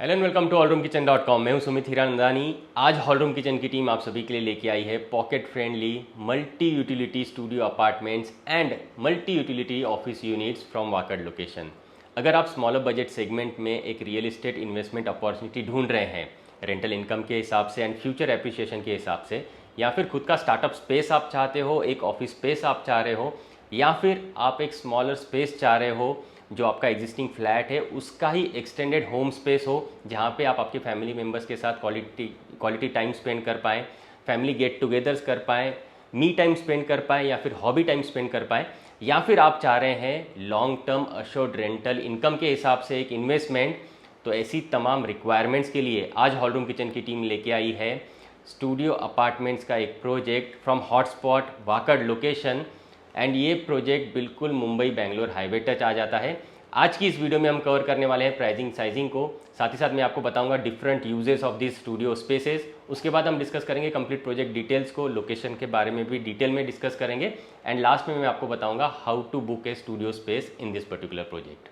Hello and welcome to allroomkitchen.com। मैं हूं सुमित हीरानंदानी। आज हॉलरूम किचन की टीम आप सभी के लिए लेके आई है pocket friendly multi utility studio apartments and multi utility office units from Wakad location. अगर आप स्मॉलर बजट सेगमेंट में एक रियल एस्टेट इन्वेस्टमेंट अपॉर्चुनिटी ढूंढ रहे हैं रेंटल इनकम के हिसाब से एंड फ्यूचर एप्रिसिएशन के हिसाब से, या फिर खुद का स्टार्टअप स्पेस आप चाहते हो, एक ऑफिस स्पेस आप चाह रहे हो, या फिर आप एक स्मॉलर स्पेस चाह रहे हो जो आपका एग्जिस्टिंग फ्लैट है उसका ही एक्सटेंडेड होम स्पेस हो, जहाँ पे आप आपके फैमिली मेम्बर्स के साथ क्वालिटी टाइम स्पेंड कर पाएँ, फैमिली गेट टुगेदर्स कर पाएँ, मी टाइम स्पेंड कर पाएँ या फिर हॉबी टाइम स्पेंड कर पाएँ, या फिर आप चाह रहे हैं long term assured rental income के हिसाब से एक इन्वेस्टमेंट। तो ऐसी तमाम रिक्वायरमेंट्स के लिए आज हॉलरूम किचन की टीम लेके आई है स्टूडियो अपार्टमेंट्स का एक project from hotspot Wakad location. And ये प्रोजेक्ट बिल्कुल मुंबई बेंगलोर हाईवे टच आ जाता है। आज की इस वीडियो में हम कवर करने वाले हैं प्राइसिंग साइजिंग को, साथ ही साथ मैं आपको बताऊंगा different uses of this studio spaces. उसके बाद हम डिस्कस करेंगे कंप्लीट प्रोजेक्ट डिटेल्स को, लोकेशन के बारे में भी डिटेल में डिस्कस करेंगे, एंड लास्ट में मैं आपको बताऊंगा how to book a studio space in this particular project.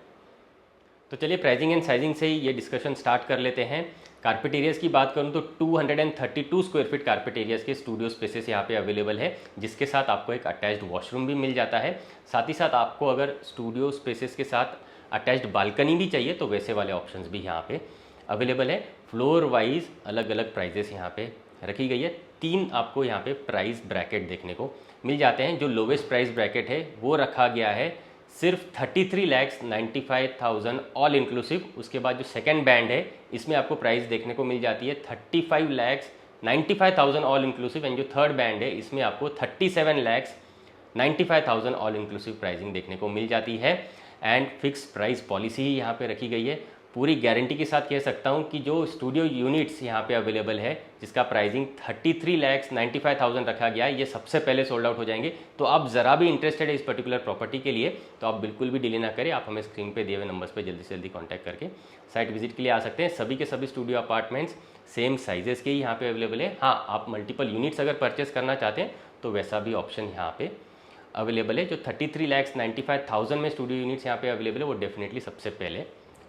तो चलिए प्राइसिंग एंड साइजिंग से ही ये डिस्कशन स्टार्ट कर लेते हैं। कारपेट एरियाज़ की बात करूं तो 232 स्क्वायर फीट कारपेट एरियाज़ के स्टूडियो स्पेसेस यहाँ पे अवेलेबल है, जिसके साथ आपको एक अटैच्ड वॉशरूम भी मिल जाता है। साथ ही साथ आपको अगर स्टूडियो स्पेसेस के साथ अटैच्ड बालकनी भी चाहिए तो वैसे वाले ऑप्शंस भी यहाँ पे अवेलेबल है। फ्लोर वाइज अलग अलग प्राइजेस यहाँ पे रखी गई है। 3 आपको यहाँ पे प्राइस ब्रैकेट देखने को मिल जाते हैं। जो लोवेस्ट प्राइस ब्रैकेट है वो रखा गया है सिर्फ 33,95,000 ऑल इंक्लूसिव। उसके बाद जो सेकंड बैंड है इसमें आपको प्राइस देखने को मिल जाती है 35,95,000 ऑल इंक्लूसिव, एंड जो थर्ड बैंड है इसमें आपको 37,95,000 ऑल इंक्लूसिव प्राइसिंग देखने को मिल जाती है। एंड फिक्स प्राइस पॉलिसी ही यहाँ पे रखी गई है। पूरी गारंटी के साथ कह सकता हूँ कि जो स्टूडियो यूनिट्स यहाँ पे अवेलेबल है जिसका प्राइसिंग 33,95,000 रखा गया है, ये सबसे पहले सोल्ड आउट हो जाएंगे। तो आप ज़रा भी इंटरेस्टेड है इस पर्टिकुलर प्रॉपर्टी के लिए तो आप बिल्कुल भी डिले ना करें, आप हमें स्क्रीन पे दिए हुए नंबर्स पे जल्दी से जल्दी कॉन्टैक्ट करके साइट विजिट के लिए आ सकते हैं। सभी के सभी स्टूडियो अपार्टमेंट्स सेम साइजेस के ही यहाँ पे अवेलेबल है। हाँ, आप मल्टीपल यूनिट्स अगर परचेस करना चाहते हैं तो वैसा भी ऑप्शन यहाँ पे अवेलेबल है। जो 33,95,000 में स्टूडियो यूनिट्स यहाँ पे अवेलेबल है वो डेफिनेटली सबसे पहले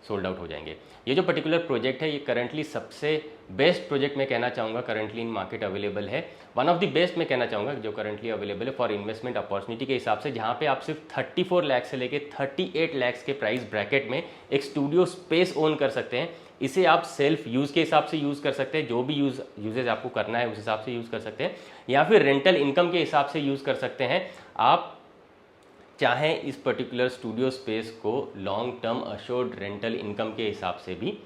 सोल्ड आउट हो जाएंगे। ये जो पर्टिकुलर प्रोजेक्ट है ये करंटली सबसे बेस्ट प्रोजेक्ट मैं कहना चाहूँगा करंटली इन मार्केट अवेलेबल है। वन ऑफ द बेस्ट मैं कहना चाहूँगा जो करंटली अवेलेबल है फॉर इन्वेस्टमेंट अपॉर्चुनिटी के हिसाब से, जहाँ पे आप सिर्फ 34 लाख से लेके 38 लाख के प्राइस ब्रैकेट में एक स्टूडियो स्पेस ओन कर सकते हैं। इसे आप सेल्फ यूज़ के हिसाब से यूज़ कर सकते हैं, जो भी यूजेज आपको करना है उस हिसाब से यूज़ कर सकते हैं, या फिर रेंटल इनकम के हिसाब से यूज़ कर सकते हैं। आप चाहें इस पर्टिकुलर स्टूडियो स्पेस को long term assured rental income के हिसाब से भी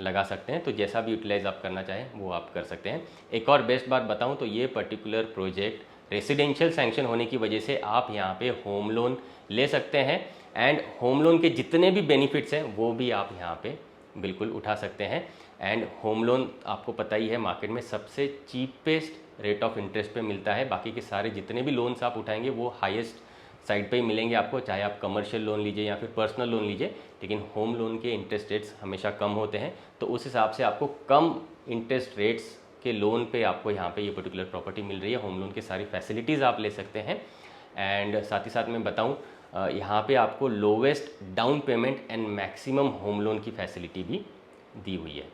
लगा सकते हैं। तो जैसा भी यूटिलाइज आप करना चाहें वो आप कर सकते हैं। एक और बेस्ट बात बताऊं तो ये पर्टिकुलर प्रोजेक्ट रेसिडेंशियल सैंक्शन होने की वजह से आप यहाँ पे होम लोन ले सकते हैं, एंड होम लोन के जितने भी बेनिफिट्स हैं वो भी आप यहाँ पे बिल्कुल उठा सकते हैं। एंड होम लोन आपको पता ही है मार्केट में सबसे चीपेस्ट रेट ऑफ इंटरेस्ट पे मिलता है। बाकी के सारे जितने भी लोन्स आप उठाएंगे वो हाईएस्ट साइड पे ही मिलेंगे आपको, चाहे आप कमर्शियल लोन लीजिए या फिर पर्सनल लोन लीजिए, लेकिन होम लोन के इंटरेस्ट रेट्स हमेशा कम होते हैं। तो उस हिसाब से आपको कम इंटरेस्ट रेट्स के लोन पे आपको यहाँ पे ये पर्टिकुलर प्रॉपर्टी मिल रही है। होम लोन की सारी फैसिलिटीज़ आप ले सकते हैं। एंड साथ ही साथ मैं बताऊँ यहाँ पे आपको lowest down payment and maximum home loan की फैसिलिटी भी दी हुई है।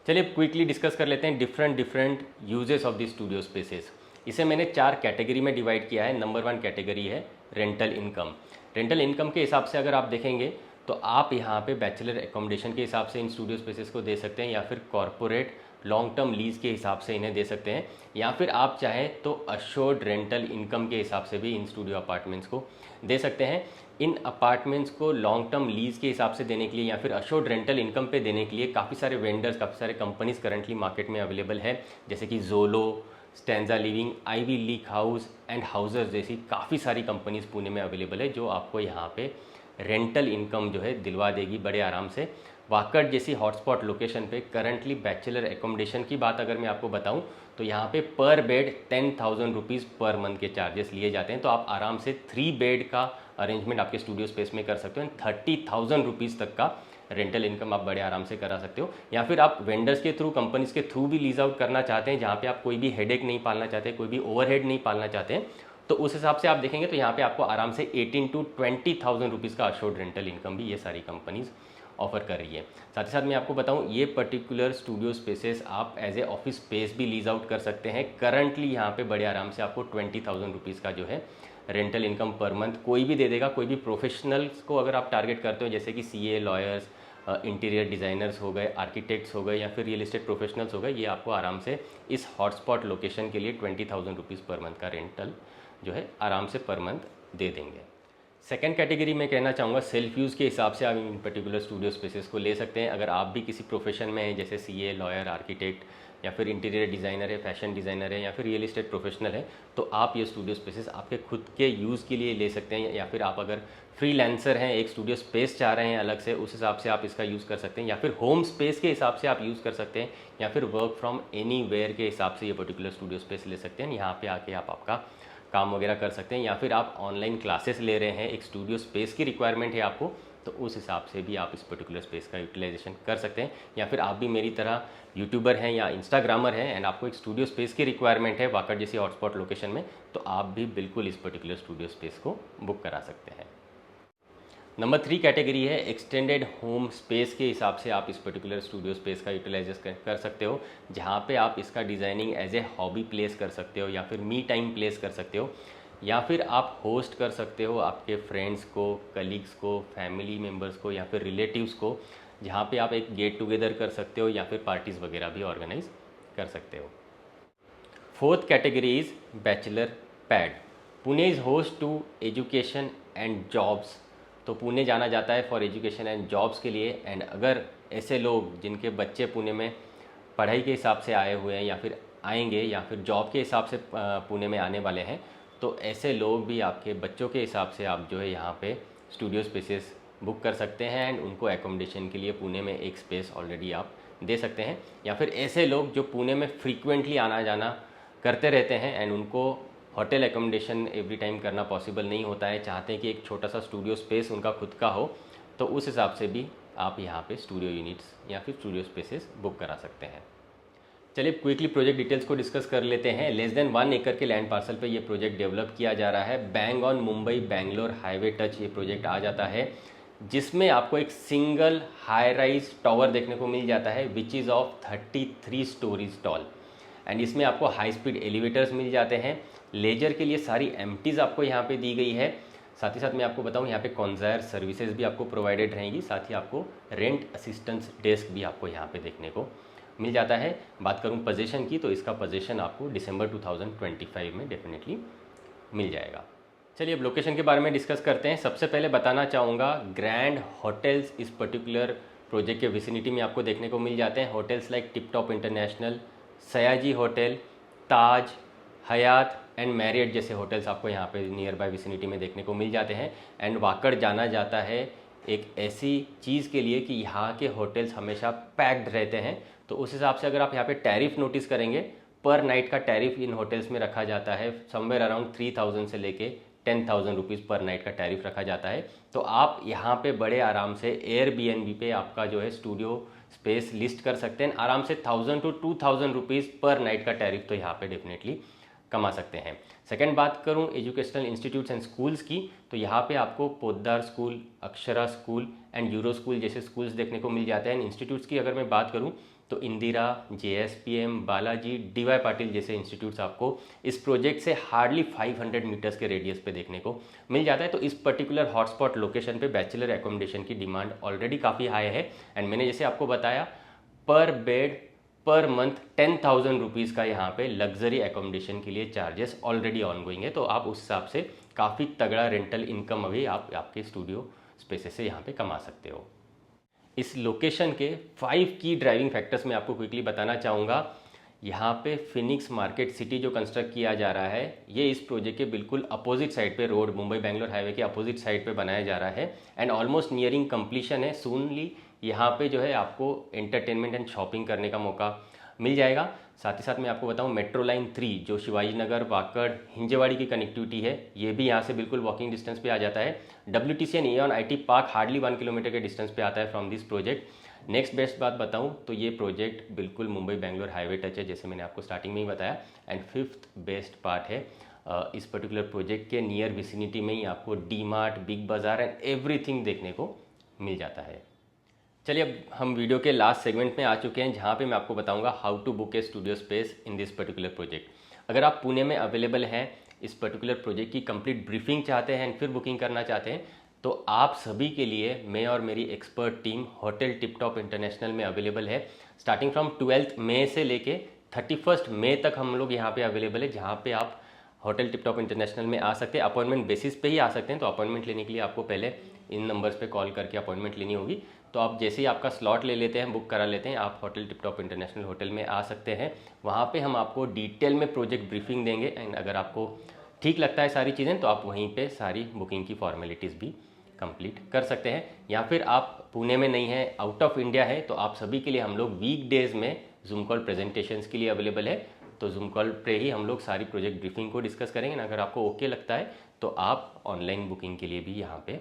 चलिए क्विकली डिस्कस कर लेते हैं different uses of the studio spaces. इसे मैंने 4 कैटेगरी में डिवाइड किया है। नंबर 1 कैटेगरी है रेंटल इनकम। रेंटल इनकम के हिसाब से अगर आप देखेंगे तो आप यहाँ पे बैचलर एकोमोडेशन के हिसाब से इन स्टूडियो स्पेसेस को दे सकते हैं, या फिर कॉरपोरेट लॉन्ग टर्म लीज के हिसाब से इन्हें दे सकते हैं, या फिर आप चाहें तो अश्योर्ड रेंटल इनकम के हिसाब से भी इन स्टूडियो अपार्टमेंट्स को दे सकते हैं। इन अपार्टमेंट्स को लॉन्ग टर्म लीज के हिसाब से देने के लिए या फिर अश्योर्ड रेंटल इनकम पे देने के लिए काफ़ी सारे वेंडर्स, काफ़ी सारे कंपनीज करंटली मार्केट में अवेलेबल है, जैसे कि जोलो, स्टैंजा लिविंग, आईवी लीक हाउस एंड हाउसेस जैसी काफ़ी सारी कंपनीज पुणे में अवेलेबल है जो आपको यहाँ पे रेंटल इनकम जो है दिलवा देगी बड़े आराम से। वाकड जैसी हॉटस्पॉट लोकेशन पे करंटली बैचलर एकोमोडेशन की बात अगर मैं आपको बताऊं तो यहाँ पे पर बेड 10,000 रुपीज़ पर मंथ के चार्जेस लिए जाते हैं। तो आप आराम से 3 बेड का अरेंजमेंट आपके स्टूडियो स्पेस में कर सकते हो। 30,000 रुपीज़ तक का रेंटल इनकम आप बड़े आराम से करा सकते हो, या फिर आप वेंडर्स के थ्रू, कंपनीज के थ्रू भी लीज आउट करना चाहते हैं, जहाँ पे आप कोई भी हेडेक नहीं पालना चाहते, कोई भी ओवरहेड नहीं पालना चाहते हैं, तो उस हिसाब से आप देखेंगे तो यहाँ पे आपको आराम से 18 to 20,000 रुपीज़ का अश्योर्ड रेंटल इनकम भी ये सारी कंपनीज ऑफर कर रही है। साथ ही साथ मैं आपको बताऊं, ये पर्टिकुलर स्टूडियो स्पेसेस आप एज ए ऑफिस स्पेस भी लीज आउट कर सकते हैं। करंटली यहाँ पे बड़े आराम से आपको 20,000 रुपीज़ का जो है रेंटल इनकम पर मंथ कोई भी दे देगा। कोई भी प्रोफेशनल्स को अगर आप टारगेट करते हो, जैसे कि सीए, लॉयर्स, इंटीरियर डिज़ाइनर्स हो गए, आर्किटेक्ट्स हो गए या फिर रियल एस्टेट प्रोफेशनल्स हो गए, ये आपको आराम से इस हॉटस्पॉट लोकेशन के लिए 20,000 रुपीज़ पर मंथ का रेंटल जो है आराम से पर मंथ दे देंगे। सेकेंड कैटेगरी में कहना चाहूँगा, सेल्फ यूज़ के हिसाब से आप इन पर्टिकुलर स्टूडियो स्पेसेस को ले सकते हैं। अगर आप भी किसी प्रोफेशन में हैं, जैसे सीए, लॉयर, आर्किटेक्ट या फिर इंटीरियर डिज़ाइनर है, फैशन डिज़ाइनर है या फिर रियल एस्टेट प्रोफेशनल है, तो आप ये स्टूडियो स्पेसेस आपके खुद के यूज़ के लिए ले सकते हैं। या फिर आप अगर फ्रीलांसर हैं, एक स्टूडियो स्पेस चाह रहे हैं अलग से, उस हिसाब से आप इसका यूज़ कर सकते हैं। या फिर होम स्पेस के हिसाब से आप यूज़ कर सकते हैं, या फिर वर्क फ्रॉम एनी वेयर के हिसाब से ये पर्टिकुलर स्टूडियो स्पेस ले सकते हैं। यहाँ पे आके आप आपका काम वगैरह कर सकते हैं। या फिर आप ऑनलाइन क्लासेस ले रहे हैं, एक स्टूडियो स्पेस की रिक्वायरमेंट है आपको, तो उस हिसाब से भी आप इस पर्टिकुलर स्पेस का यूटिलाइजेशन कर सकते हैं। या फिर आप भी मेरी तरह यूट्यूबर हैं या इंस्टाग्रामर हैं एंड आपको एक स्टूडियो स्पेस की रिक्वायरमेंट है वाकड़ जैसी हॉटस्पॉट लोकेशन में, तो आप भी बिल्कुल इस पर्टिकुलर स्टूडियो स्पेस को बुक करा सकते हैं। नंबर 3 कैटेगरी है एक्सटेंडेड होम स्पेस के हिसाब से आप इस पर्टिकुलर स्टूडियो स्पेस का यूटिलाइज कर सकते हो, जहाँ पे आप इसका designing as a hobby place कर सकते हो या फिर मी टाइम प्लेस कर सकते हो, या फिर आप होस्ट कर सकते हो आपके फ्रेंड्स को, कलीग्स को, फैमिली मेम्बर्स को या फिर रिलेटिव्स को, जहाँ पे आप एक गेट टुगेदर कर सकते हो या फिर पार्टीज़ वगैरह भी ऑर्गेनाइज कर सकते हो। Fourth category is bachelor pad. Pune is host to education and jobs. तो पुणे जाना जाता है फॉर एजुकेशन एंड जॉब्स के लिए। एंड अगर ऐसे लोग जिनके बच्चे पुणे में पढ़ाई के हिसाब से आए हुए हैं या फिर आएंगे या फिर जॉब के हिसाब से पुणे में आने वाले हैं, तो ऐसे लोग भी आपके बच्चों के हिसाब से आप जो है यहाँ पे स्टूडियो स्पेसेस बुक कर सकते हैं एंड उनको एकोमोडेशन के लिए पुणे में एक स्पेस ऑलरेडी आप दे सकते हैं। या फिर ऐसे लोग जो पुणे में फ्रीक्वेंटली आना जाना करते रहते हैं एंड उनको होटल एकोमोडेशन एवरी टाइम करना पॉसिबल नहीं होता है, चाहते हैं कि एक छोटा सा स्टूडियो स्पेस उनका खुद का हो, तो उस हिसाब से भी आप यहाँ पे स्टूडियो यूनिट्स या फिर स्टूडियो स्पेसेस बुक करा सकते हैं। चलिए क्विकली प्रोजेक्ट डिटेल्स को डिस्कस कर लेते हैं। लेस देन 1 एकड़ के लैंड पार्सल पे ये प्रोजेक्ट डेवलप किया जा रहा है। Bang on Mumbai Bangalore highway touch ये प्रोजेक्ट आ जाता है, जिसमें आपको एक सिंगल हाई राइज टावर देखने को मिल जाता है which is of 33 stories tall. And इसमें आपको हाई स्पीड एलिवेटर्स मिल जाते हैं। लेजर के लिए सारी एम्प्टीज़ आपको यहाँ पे दी गई है। साथ ही साथ मैं आपको बताऊँ, यहाँ पे कॉन्जायर सर्विसेज भी आपको प्रोवाइडेड रहेंगी। साथ ही आपको रेंट असिस्टेंस डेस्क भी आपको यहाँ पे देखने को मिल जाता है। बात करूँ पोजीशन की, तो इसका पोजीशन आपको दिसंबर 2025 में डेफिनेटली मिल जाएगा। चलिए अब लोकेशन के बारे में डिस्कस करते हैं। सबसे पहले बताना चाहूँगा, ग्रैंड होटल्स इस पर्टिकुलर प्रोजेक्ट के विसिनिटी में आपको देखने को मिल जाते हैं। Hotels like tip top international, Sayaji hotel, Taj, Hyatt and Marriott जैसे होटल्स आपको यहाँ पे नियर बाय विसिनिटी में देखने को मिल जाते हैं। एंड वाकड़ जाना जाता है एक ऐसी चीज़ के लिए कि यहाँ के होटल्स हमेशा पैक्ड रहते हैं। तो उस हिसाब से अगर आप यहाँ पे टैरिफ नोटिस करेंगे, पर नाइट का टैरिफ इन होटल्स में रखा जाता है समवेयर अराउंड 3,000 से लेके 10,000 रुपीज़ पर नाइट का टैरिफ रखा जाता है। तो आप यहाँ पे बड़े आराम से एयरबीएनबी पे आपका जो है स्टूडियो स्पेस लिस्ट कर सकते हैं। आराम से 1,000 to 2,000 रुपीज़ पर नाइट का टैरिफ तो यहाँ पे डेफिनेटली कमा सकते हैं। सेकंड बात करूँ एजुकेशनल इंस्टीट्यूट्स एंड स्कूल्स की, तो यहाँ पे आपको Poddar school, Akshara school and euro school जैसे स्कूल्स देखने को मिल जाते हैं। इंस्टीट्यूट्स की अगर मैं बात करूँ तो इंदिरा, JSPM, बालाजी, DY पाटिल जैसे इंस्टीट्यूट्स आपको इस प्रोजेक्ट से हार्डली 500 मीटर्स के रेडियस पे देखने को मिल जाता है। तो इस पर्टिकुलर हॉटस्पॉट लोकेशन पे बैचलर एकोमोडेशन की डिमांड ऑलरेडी काफ़ी हाई है। एंड मैंने जैसे आपको बताया, पर बेड पर मंथ 10,000 रुपीज़ का यहाँ पे लग्जरी एकोमोडेशन के लिए चार्जेस ऑलरेडी ऑन गोइंग है। तो आप उस हिसाब से काफ़ी तगड़ा रेंटल इनकम अभी आप आपके स्टूडियो स्पेसेस से यहाँ पे कमा सकते हो। इस लोकेशन के 5 की ड्राइविंग फैक्टर्स मैं आपको क्विकली बताना चाहूँगा। यहाँ पे फिनिक्स मार्केट सिटी जो कंस्ट्रक्ट किया जा रहा है, ये इस प्रोजेक्ट के बिल्कुल अपोजिट साइड पे, रोड मुंबई बेंगलोर हाईवे के अपोजिट साइड पे बनाया जा रहा है एंड ऑलमोस्ट नियरिंग कंप्लीशन है। सूनली यहाँ पे जो है आपको एंटरटेनमेंट एंड शॉपिंग करने का मौका मिल जाएगा। साथ ही साथ मैं आपको बताऊं, मेट्रो लाइन 3 जो शिवाजी नगर, वाकड़, हिंजेवाड़ी की कनेक्टिविटी है, ये भी यहाँ से बिल्कुल वॉकिंग डिस्टेंस पे आ जाता है। WTC and Aon IT park hardly 1 kilometre के डिस्टेंस पे आता है from this project. Next best बात बताऊं तो ये प्रोजेक्ट बिल्कुल मुंबई बेंगलोर हाईवे टच है, जैसे मैंने आपको स्टार्टिंग में ही बताया। एंड 5th बेस्ट पार्ट है, इस पर्टिकुलर प्रोजेक्ट के नियर विसिनिटी में ही आपको डी मार्ट, बिग बाज़ार एंड एवरीथिंग देखने को मिल जाता है। चलिए अब हम वीडियो के लास्ट सेगमेंट में आ चुके हैं, जहाँ पे मैं आपको बताऊंगा how to book a studio space in this particular project. अगर आप पुणे में अवेलेबल हैं, इस पर्टिकुलर प्रोजेक्ट की कंप्लीट ब्रीफिंग चाहते हैं एंड फिर बुकिंग करना चाहते हैं, तो आप सभी के लिए मैं और मेरी expert team hotel tip top international में अवेलेबल है। स्टार्टिंग फ्रॉम 12 मई से लेके 31 मई तक हम लोग यहाँ पे अवेलेबल है, जहाँ पे आप होटल टिप टॉप इंटरनेशनल में आ सकते हैं। अपॉइंटमेंट बेसिस पे ही आ सकते हैं, तो अपॉइंटमेंट लेने के लिए आपको पहले इन नंबर्स पे कॉल करके अपॉइंटमेंट लेनी होगी। तो आप जैसे ही आपका स्लॉट ले लेते हैं, बुक करा लेते हैं, आप hotel tip top international hotel में आ सकते हैं। वहाँ पे हम आपको डिटेल में प्रोजेक्ट ब्रीफिंग देंगे एंड अगर आपको ठीक लगता है सारी चीज़ें तो आप वहीं पे सारी बुकिंग की फॉर्मेलिटीज़ भी कंप्लीट कर सकते हैं। या फिर आप पुणे में नहीं हैं, आउट ऑफ इंडिया है, तो आप सभी के लिए हम लोग वीक डेज़ में जूम कॉल प्रेजेंटेशंस के लिए अवेलेबल है। तो जूम कॉल पे ही हम लोग सारी प्रोजेक्ट ब्रीफिंग को डिस्कस करेंगे ना। अगर आपको ओके लगता है तो आप ऑनलाइन बुकिंग के लिए भी यहाँ पे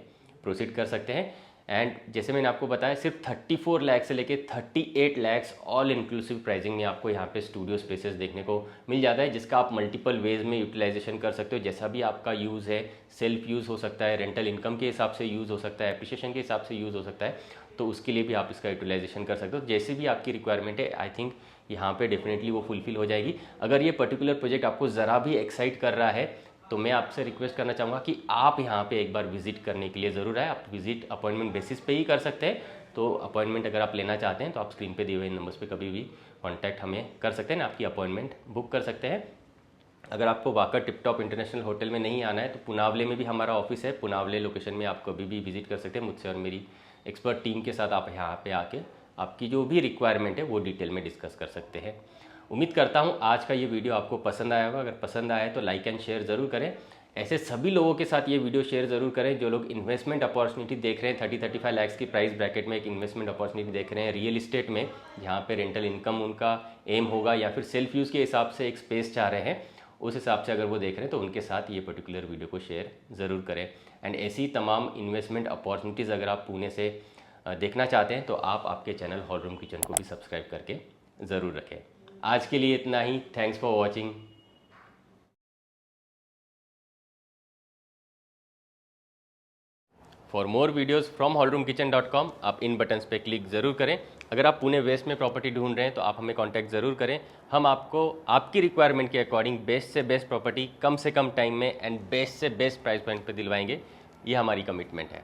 प्रोसीड कर सकते हैं। एंड जैसे मैंने आपको बताया, सिर्फ 34 लाख से लेके 38 लाख ऑल इंक्लूसिव प्राइसिंग में आपको यहाँ पे स्टूडियो स्पेसेस देखने को मिल जाता है, जिसका आप मल्टीपल वेज में यूटिलाइजेशन कर सकते हो। जैसा भी आपका यूज़ है, सेल्फ यूज़ हो सकता है, रेंटल इनकम के हिसाब से यूज़ हो सकता है, एप्रिशिएशन के हिसाब से यूज़ हो सकता है, तो उसके लिए भी आप इसका यूटिलाइजेशन कर सकते हो। जैसे भी आपकी रिक्वायरमेंट है, आई थिंक यहाँ पे डेफिनेटली वो फुलफिल हो जाएगी। अगर ये पर्टिकुलर प्रोजेक्ट आपको ज़रा भी एक्साइट कर रहा है तो मैं आपसे रिक्वेस्ट करना चाहूँगा कि आप यहाँ पे एक बार विजिट करने के लिए ज़रूर आए। आप विजिट अपॉइंटमेंट बेसिस पे ही कर सकते हैं, तो अपॉइंटमेंट अगर आप लेना चाहते हैं तो आप स्क्रीन पे दिए हुए नंबर्स पे कभी भी कॉन्टैक्ट हमें कर सकते हैं ना, आपकी अपॉइंटमेंट बुक कर सकते हैं। अगर आपको walker tip top international hotel में नहीं आना है तो पुनावले में भी हमारा ऑफिस है। पुनावले लोकेशन में आप कभी भी विजिट कर सकते हैं। मुझसे और मेरी एक्सपर्ट टीम के साथ आप यहाँ पे आके आपकी जो भी रिक्वायरमेंट है वो डिटेल में डिस्कस कर सकते हैं। उम्मीद करता हूँ आज का ये वीडियो आपको पसंद आया होगा। अगर पसंद आया है तो लाइक एंड शेयर ज़रूर करें। ऐसे सभी लोगों के साथ ये वीडियो शेयर ज़रूर करें जो लोग इन्वेस्टमेंट अपॉर्चुनिटी देख रहे हैं। 30-35 लाख की प्राइस ब्रैकेट में एक इन्वेस्टमेंट अपॉर्चुनिटी देख रहे हैं रियल इस्टेट में, जहाँ पे रेंटल इनकम उनका एम होगा, या फिर सेल्फ यूज़ के हिसाब से एक स्पेस चाह रहे हैं, उस हिसाब से अगर वो देख रहे हैं तो उनके साथ ये पर्टिकुलर वीडियो को शेयर ज़रूर करें। एंड ऐसी तमाम इन्वेस्टमेंट अपॉर्चुनिटीज़ अगर आप पुणे से देखना चाहते हैं तो आप आपके चैनल हॉल रूम किचन को भी सब्सक्राइब करके ज़रूर रखें। आज के लिए इतना ही। Thanks for watching. For more videos from hallroomkitchen.com आप इन बटन्स पे क्लिक ज़रूर करें। अगर आप पुणे वेस्ट में प्रॉपर्टी ढूंढ रहे हैं तो आप हमें कांटेक्ट ज़रूर करें। हम आपको आपकी रिक्वायरमेंट के अकॉर्डिंग बेस्ट से बेस्ट प्रॉपर्टी कम से कम टाइम में एंड बेस्ट से बेस्ट प्राइस पॉइंट पे दिलवाएंगे। ये हमारी कमिटमेंट है।